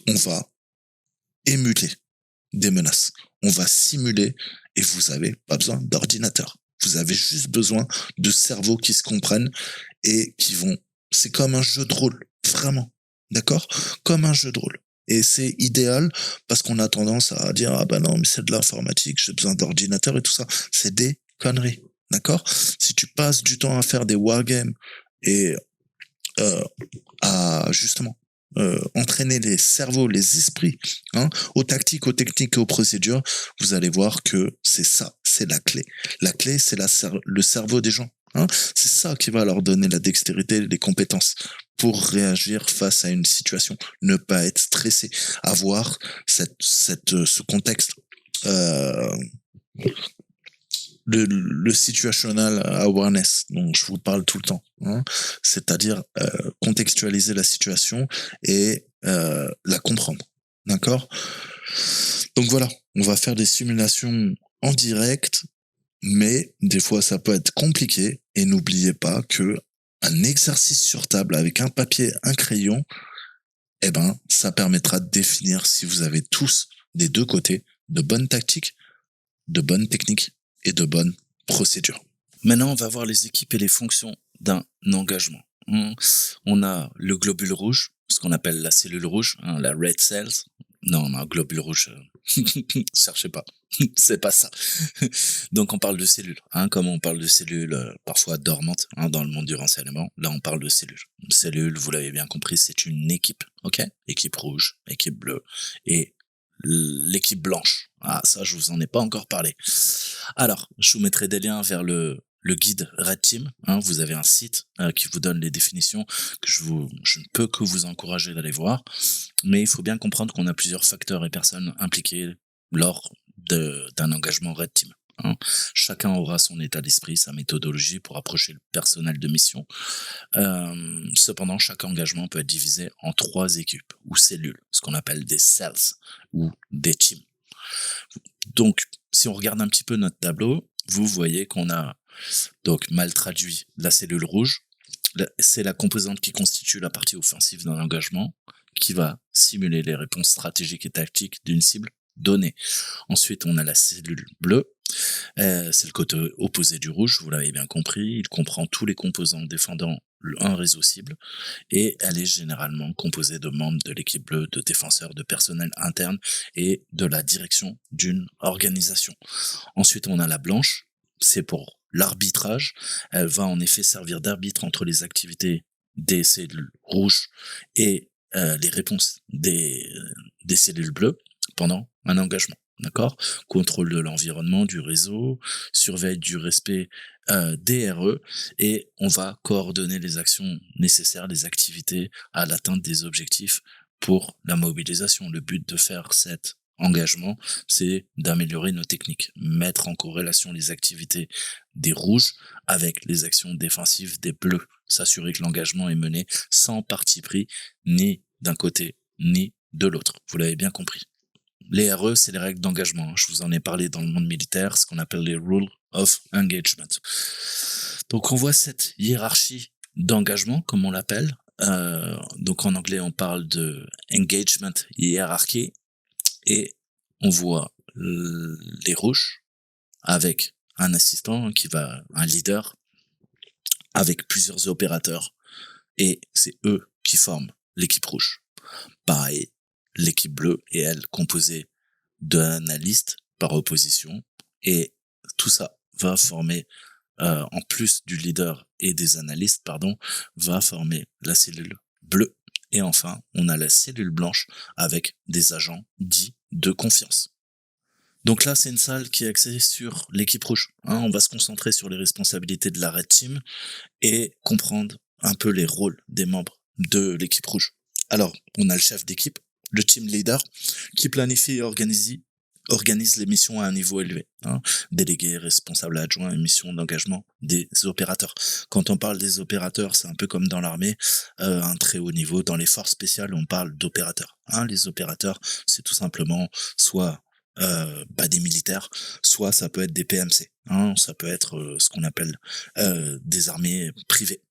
on va émuler des menaces. On va simuler et vous avez pas besoin d'ordinateur. Vous avez juste besoin de cerveaux qui se comprennent et qui vont... C'est comme un jeu de rôle, vraiment. D'accord? Comme un jeu de rôle. Et c'est idéal parce qu'on a tendance à dire ah ben non mais c'est de l'informatique, j'ai besoin d'ordinateur et tout ça. C'est des conneries. D'accord? Si tu passes du temps à faire des wargames et à justement entraîner les cerveaux, les esprits, hein, aux tactiques, aux techniques et aux procédures, vous allez voir que c'est ça, c'est la clé. La clé, c'est le cerveau des gens. Hein. C'est ça qui va leur donner la dextérité, les compétences pour réagir face à une situation. Ne pas être stressé, avoir ce contexte. Le situational awareness dont je vous parle tout le temps, hein, c'est-à-dire contextualiser la situation et la comprendre, d'accord? Donc voilà, on va faire des simulations en direct, mais des fois ça peut être compliqué et n'oubliez pas que un exercice sur table avec un papier, un crayon, eh ben ça permettra de définir si vous avez tous des deux côtés de bonnes tactiques, de bonnes techniques et de bonnes procédures. Maintenant, on va voir les équipes et les fonctions d'un engagement. On a le globule rouge, ce qu'on appelle la cellule rouge, hein, la red cells. Non, globule rouge, cherchez pas, c'est pas ça. Donc on parle de cellules, hein, comme on parle de cellules parfois dormantes hein, dans le monde du renseignement. Là, on parle de cellules. Une cellule, vous l'avez bien compris, c'est une équipe, ok? Équipe rouge, équipe bleue et l'équipe blanche. Ah, ça, je vous en ai pas encore parlé. Alors, je vous mettrai des liens vers le guide Red Team. Hein, vous avez un site qui vous donne les définitions que je ne peux que vous encourager d'aller voir. Mais il faut bien comprendre qu'on a plusieurs facteurs et personnes impliquées lors d'un engagement Red Team. Hein. Chacun aura son état d'esprit, sa méthodologie pour approcher le personnel de mission. Cependant, chaque engagement peut être divisé en 3 équipes ou cellules, ce qu'on appelle des cells ou des teams. Donc, si on regarde un petit peu notre tableau, vous voyez qu'on a donc mal traduit la cellule rouge. C'est la composante qui constitue la partie offensive d'un engagement qui va simuler les réponses stratégiques et tactiques d'une cible donnée. Ensuite, on a la cellule bleue. C'est le côté opposé du rouge, vous l'avez bien compris. Il comprend tous les composants défendant un réseau cible et elle est généralement composée de membres de l'équipe bleue, de défenseurs, de personnel interne et de la direction d'une organisation. Ensuite, on a la blanche, c'est pour l'arbitrage. Elle va en effet servir d'arbitre entre les activités des cellules rouges et les réponses des cellules bleues pendant un engagement. D'accord? Contrôle de l'environnement, du réseau, surveille du respect des RE et on va coordonner les actions nécessaires, les activités à l'atteinte des objectifs pour la mobilisation. Le but de faire cet engagement, c'est d'améliorer nos techniques, mettre en corrélation les activités des rouges avec les actions défensives des bleus, s'assurer que l'engagement est mené sans parti pris ni d'un côté ni de l'autre. Vous l'avez bien compris. Les RE, c'est les règles d'engagement. Je vous en ai parlé dans le monde militaire, ce qu'on appelle les Rules of Engagement. Donc on voit cette hiérarchie d'engagement, comme on l'appelle. Donc en anglais, on parle de Engagement Hierarchy. Et on voit les rouges avec un assistant un leader, avec plusieurs opérateurs. Et c'est eux qui forment l'équipe rouge. Pareil, l'équipe bleue est elle composée d'analystes par opposition et tout ça va former en plus du leader et des analystes, pardon, va former la cellule bleue. Et enfin, on a la cellule blanche avec des agents dits de confiance. Donc là, c'est une salle qui est axée sur l'équipe rouge. On va se concentrer sur les responsabilités de la Red Team et comprendre un peu les rôles des membres de l'équipe rouge. Alors, on a le chef d'équipe, le team leader, qui planifie et organise les missions à un niveau élevé. Délégué, responsable adjoint et mission d'engagement des opérateurs. Quand on parle des opérateurs, c'est un peu comme dans l'armée, un très haut niveau. Dans les forces spéciales, on parle d'opérateurs. Les opérateurs, c'est tout simplement soit des militaires, soit ça peut être des PMC. Ça peut être ce qu'on appelle des armées privées,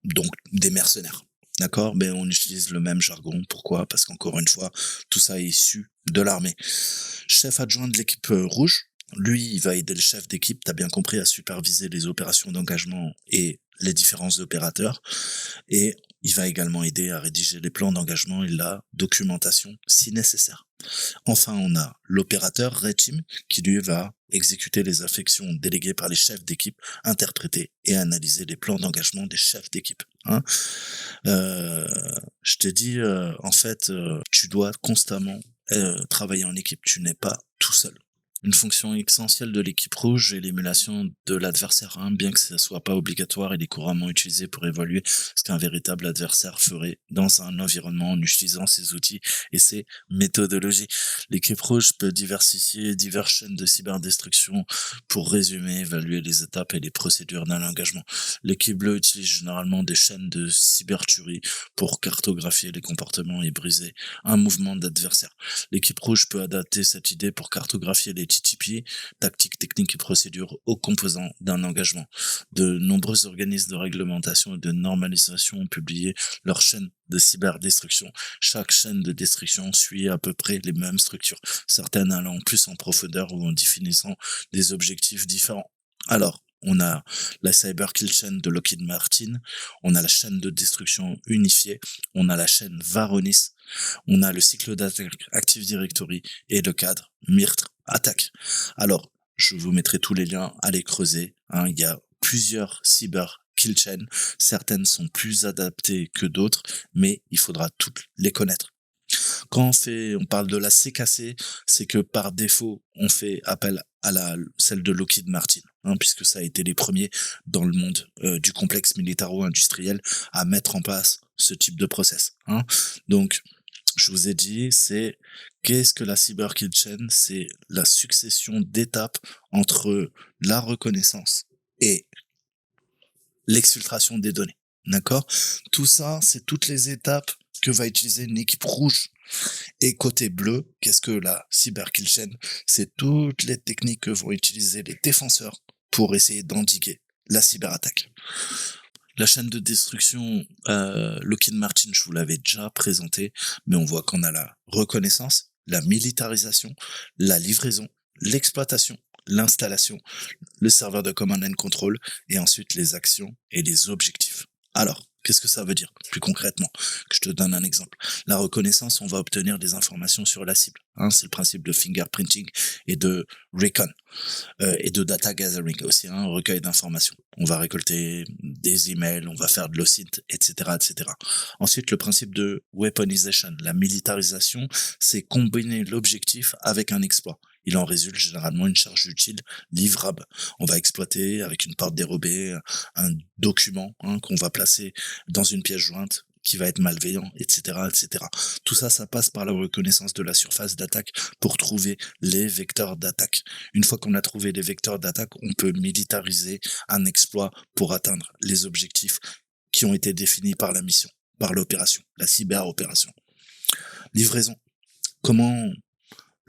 donc des mercenaires. D'accord? Mais on utilise le même jargon. Pourquoi? Parce qu'encore une fois, tout ça est issu de l'armée. Chef adjoint de l'équipe rouge, lui, il va aider le chef d'équipe, t'as bien compris, à superviser les opérations d'engagement et les différents opérateurs. Et il va également aider à rédiger les plans d'engagement et la documentation si nécessaire. Enfin, on a l'opérateur Red Team qui lui va exécuter les affections déléguées par les chefs d'équipe, interpréter et analyser les plans d'engagement des chefs d'équipe. Je te dis, en fait, tu dois constamment travailler en équipe. Tu n'es pas tout seul. Une fonction essentielle de l'équipe rouge est l'émulation de l'adversaire, bien que ce soit pas obligatoire, il est couramment utilisé pour évaluer ce qu'un véritable adversaire ferait dans un environnement en utilisant ses outils et ses méthodologies. L'équipe rouge peut diversifier diverses chaînes de cyberdestruction pour résumer, évaluer les étapes et les procédures d'un engagement. L'équipe bleue utilise généralement des chaînes de cybertuerie pour cartographier les comportements et briser un mouvement d'adversaire. L'équipe rouge peut adapter cette idée pour cartographier les TTP, tactiques, techniques et procédures aux composants d'un engagement. De nombreux organismes de réglementation et de normalisation ont publié leur chaîne de cyberdestruction. Chaque chaîne de destruction suit à peu près les mêmes structures, certaines allant plus en profondeur ou en définissant des objectifs différents. Alors, on a la Cyber Kill Chain de Lockheed Martin, on a la chaîne de destruction unifiée, on a la chaîne Varonis, on a le cycle d'attaque Active Directory et le cadre MIRT attaque. Alors, je vous mettrai tous les liens, allez creuser. Il y a plusieurs cyber kill chain. Certaines sont plus adaptées que d'autres, mais il faudra toutes les connaître. Quand on parle de la CKC, c'est que par défaut, on fait appel à celle de Lockheed Martin, puisque ça a été les premiers dans le monde du complexe militaro-industriel à mettre en place ce type de process. Donc, je vous ai dit, qu'est-ce que la Cyber Kill Chain? C'est la succession d'étapes entre la reconnaissance et l'exfiltration des données. D'accord? Tout ça, c'est toutes les étapes que va utiliser une équipe rouge. Et côté bleu, qu'est-ce que la Cyber Kill Chain? C'est toutes les techniques que vont utiliser les défenseurs pour essayer d'endiguer la cyberattaque. La chaîne de destruction, Lockheed Martin, je vous l'avais déjà présenté, mais on voit qu'on a la reconnaissance, la militarisation, la livraison, l'exploitation, l'installation, le serveur de command and control, et ensuite les actions et les objectifs. Alors, qu'est-ce que ça veut dire plus concrètement? Que je te donne un exemple. La reconnaissance, on va obtenir des informations sur la cible. C'est le principe de fingerprinting et de recon et de data gathering aussi, recueil d'informations. On va récolter des emails, on va faire de l'OSINT, etc., etc. Ensuite, le principe de weaponization, la militarisation, c'est combiner l'objectif avec un exploit. Il en résulte généralement une charge utile livrable. On va exploiter avec une porte dérobée un document qu'on va placer dans une pièce jointe qui va être malveillant, etc., etc. Tout ça, ça passe par la reconnaissance de la surface d'attaque pour trouver les vecteurs d'attaque. Une fois qu'on a trouvé les vecteurs d'attaque, on peut militariser un exploit pour atteindre les objectifs qui ont été définis par la mission, par l'opération, la cyber-opération. Livraison. Comment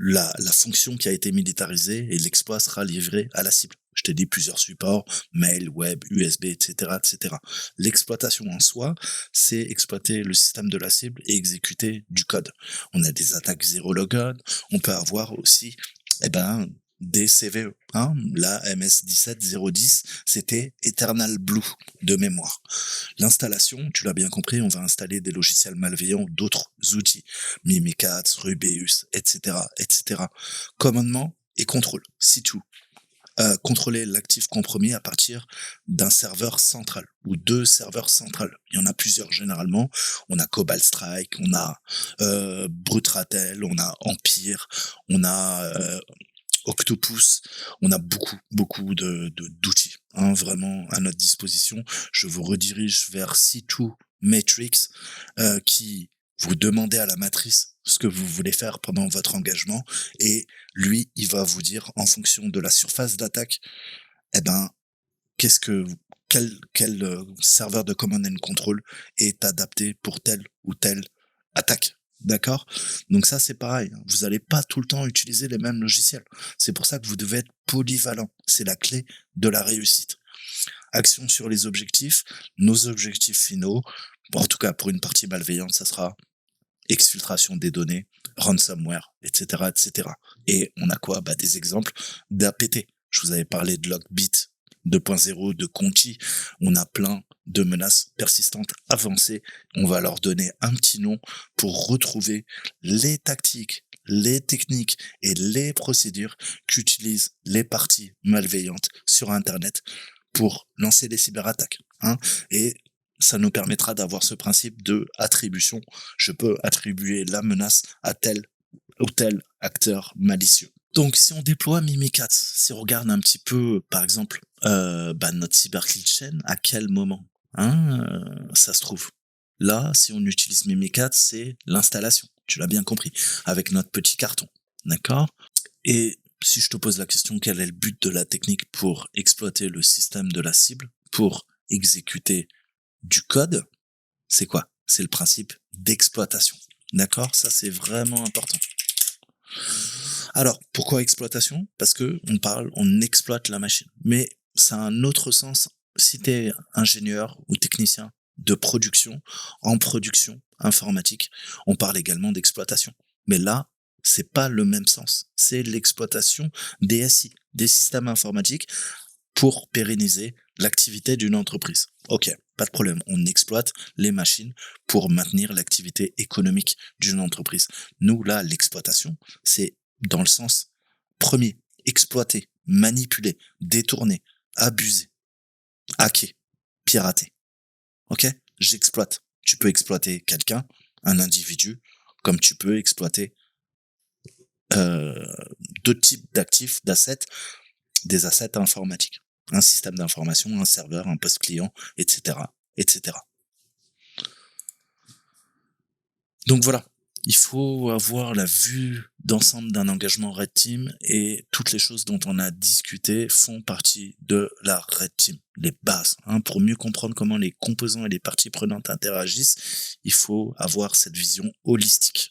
la fonction qui a été militarisée et l'exploit sera livré à la cible. Je t'ai dit plusieurs supports, mail, web, USB, etc., etc. L'exploitation en soi, c'est exploiter le système de la cible et exécuter du code. On a des attaques zéro logon, on peut avoir aussi, des CVE. La MS17010, c'était Eternal Blue de mémoire. L'installation, tu l'as bien compris, on va installer des logiciels malveillants, d'autres outils, Mimikatz, Rubeus, etc., etc. Commandement et contrôle, c'est tout. contrôler l'actif compromis à partir d'un serveur central ou 2 serveurs centrales. Il y en a plusieurs généralement. On a Cobalt Strike, on a, Brutratel, on a Empire, on a, Octopus. On a beaucoup d'outils, hein, vraiment à notre disposition. Je vous redirige vers C2 Matrix, qui vous demandez à la matrice ce que vous voulez faire pendant votre engagement et lui, il va vous dire en fonction de la surface d'attaque, eh ben, qu'est-ce que quel serveur de command and control est adapté pour telle ou telle attaque. D'accord? Donc ça, c'est pareil, hein. Vous allez pas tout le temps utiliser les mêmes logiciels. C'est pour ça que vous devez être polyvalent. C'est la clé de la réussite. Action sur les objectifs, nos objectifs finaux. En tout cas, pour une partie malveillante, ça sera exfiltration des données, ransomware, etc., etc. Et on a quoi? Bah, des exemples d'APT. Je vous avais parlé de Lockbit 2.0, de Conti. On a plein de menaces persistantes avancées. On va leur donner un petit nom pour retrouver les tactiques, les techniques et les procédures qu'utilisent les parties malveillantes sur Internet pour lancer des cyberattaques, hein. Et ça nous permettra d'avoir ce principe de attribution. Je peux attribuer la menace à tel ou tel acteur malicieux. Donc, si on déploie Mimikatz, si on regarde un petit peu, par exemple, notre cyberkill chain, à quel moment, hein, ça se trouve? Là, si on utilise Mimikatz, c'est l'installation. Tu l'as bien compris, avec notre petit carton, d'accord? Et si je te pose la question, quel est le but de la technique pour exploiter le système de la cible, pour exécuter du code, c'est quoi? C'est le principe d'exploitation. D'accord? Ça, c'est vraiment important. Alors, pourquoi exploitation? Parce que on exploite la machine. Mais ça a un autre sens. Si tu es ingénieur ou technicien de production, en production informatique, on parle également d'exploitation. Mais là, c'est pas le même sens. C'est l'exploitation des SI, des systèmes informatiques, pour pérenniser l'activité d'une entreprise. Ok, pas de problème, on exploite les machines pour maintenir l'activité économique d'une entreprise. Nous, là, l'exploitation, c'est dans le sens premier, exploiter, manipuler, détourner, abuser, hacker, pirater. Ok? J'exploite. Tu peux exploiter quelqu'un, un individu, comme tu peux exploiter d'autres types d'actifs, d'assets, des assets informatiques. Un système d'information, un serveur, un poste client, etc., etc. Donc voilà, il faut avoir la vue d'ensemble d'un engagement Red Team et toutes les choses dont on a discuté font partie de la Red Team, les bases. Hein, pour mieux comprendre comment les composants et les parties prenantes interagissent, il faut avoir cette vision holistique.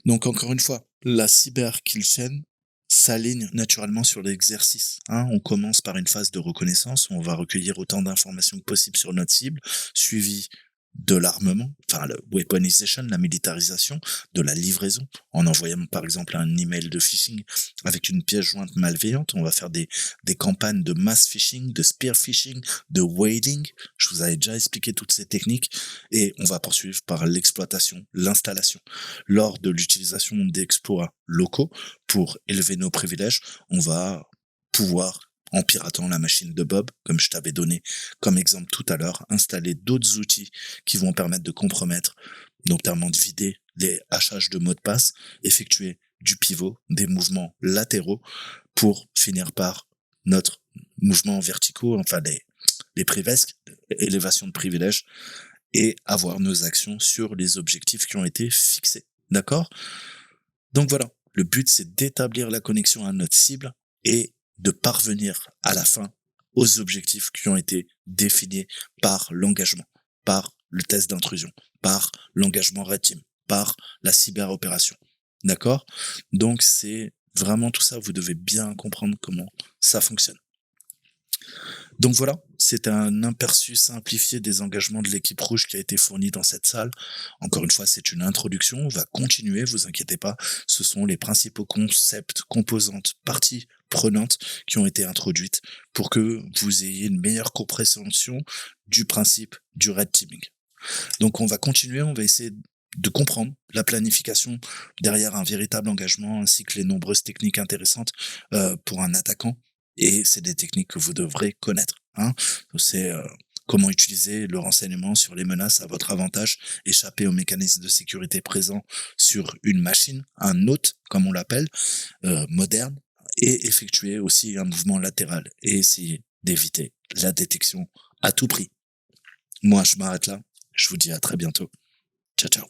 Donc encore une fois, la cyber kill chain s'aligne naturellement sur l'exercice. Hein. On commence par une phase de reconnaissance où on va recueillir autant d'informations que possible sur notre cible, suivi de l'armement, enfin le weaponization, la militarisation, de la livraison, en envoyant par exemple un email de phishing avec une pièce jointe malveillante. On va faire des campagnes de mass phishing, de spear phishing, de whaling. Je vous avais déjà expliqué toutes ces techniques et on va poursuivre par l'exploitation, l'installation. Lors de l'utilisation d'exploits locaux pour élever nos privilèges, on va pouvoir, en piratant la machine de Bob, comme je t'avais donné comme exemple tout à l'heure, installer d'autres outils qui vont permettre de compromettre, notamment de vider les hachages de mots de passe, effectuer du pivot, des mouvements latéraux pour finir par notre mouvement verticaux, enfin les privesques, élévation de privilèges, et avoir nos actions sur les objectifs qui ont été fixés. D'accord? Donc voilà, le but c'est d'établir la connexion à notre cible et de parvenir à la fin aux objectifs qui ont été définis par l'engagement, par le test d'intrusion, par l'engagement Red Team, par la cyberopération. D'accord? Donc c'est vraiment tout ça, vous devez bien comprendre comment ça fonctionne. Donc voilà, c'est un aperçu simplifié des engagements de l'équipe rouge qui a été fourni dans cette salle. Encore une fois, c'est une introduction, on va continuer, vous inquiétez pas, ce sont les principaux concepts, composantes, parties prenantes qui ont été introduites pour que vous ayez une meilleure compréhension du principe du red teaming. Donc on va continuer, on va essayer de comprendre la planification derrière un véritable engagement ainsi que les nombreuses techniques intéressantes pour un attaquant Et c'est des techniques que vous devrez connaître. Hein. C'est comment utiliser le renseignement sur les menaces à votre avantage, échapper aux mécanismes de sécurité présents sur une machine, un hôte, comme on l'appelle, moderne, et effectuer aussi un mouvement latéral et essayer d'éviter la détection à tout prix. Moi, je m'arrête là. Je vous dis à très bientôt. Ciao, ciao.